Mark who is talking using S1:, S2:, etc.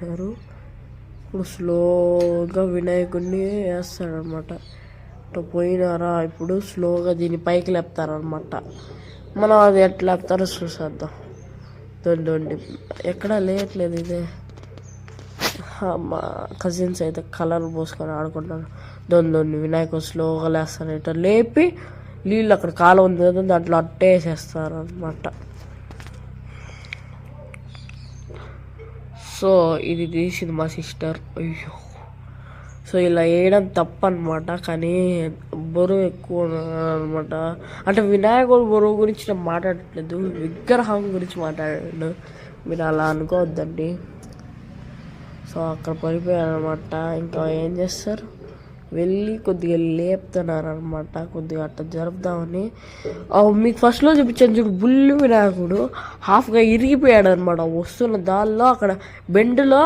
S1: ఇప్పుడు స్లోగా వినాయకుడిని వేస్తాడనమాట. ఇట్లా పోయినారా, ఇప్పుడు స్లోగా దీన్ని పైకి లేపుతారనమాట. మనం అది ఎట్లా లేపుతారో చూసేద్దాం. దొండి ఎక్కడా లేయట్లేదు ఇదే. మా కజిన్స్ అయితే కలర్ పోసుకొని ఆడుకుంటారు. దొండి వినాయకుడు స్లోగా లేస్తారు. ఇట్లా లేపి నీళ్ళు అక్కడ కాలం ఉంది కదా, దాంట్లో అట్టే వేసేస్తారు అనమాట. సో ఇది తీసింది మా సిస్టర్. అయ్యో, సో ఇలా వేయడం తప్పు అనమాట. కానీ బరువు ఎక్కువ అనమాట. అంటే వినాయకుడు బరువు గురించి నేను మాట్లాడట్లేదు, విగ్రహం గురించి మాట్లాడాను. మీరు అలా అనుకోవద్దండి. సో అక్కడ పడిపోయారనమాట. ఇంకా ఏం చేస్తారు, వెళ్ళి కొద్దిగా లేపుతున్నారనమాట. కొద్దిగా అట్లా జరుపుదామని. మీకు ఫస్ట్లో చూపించాను చూడు, బుల్లి వినాయకుడు హాఫ్గా ఇరిగిపోయాడు అనమాట. వస్తున్న దానిలో అక్కడ బెండ్లో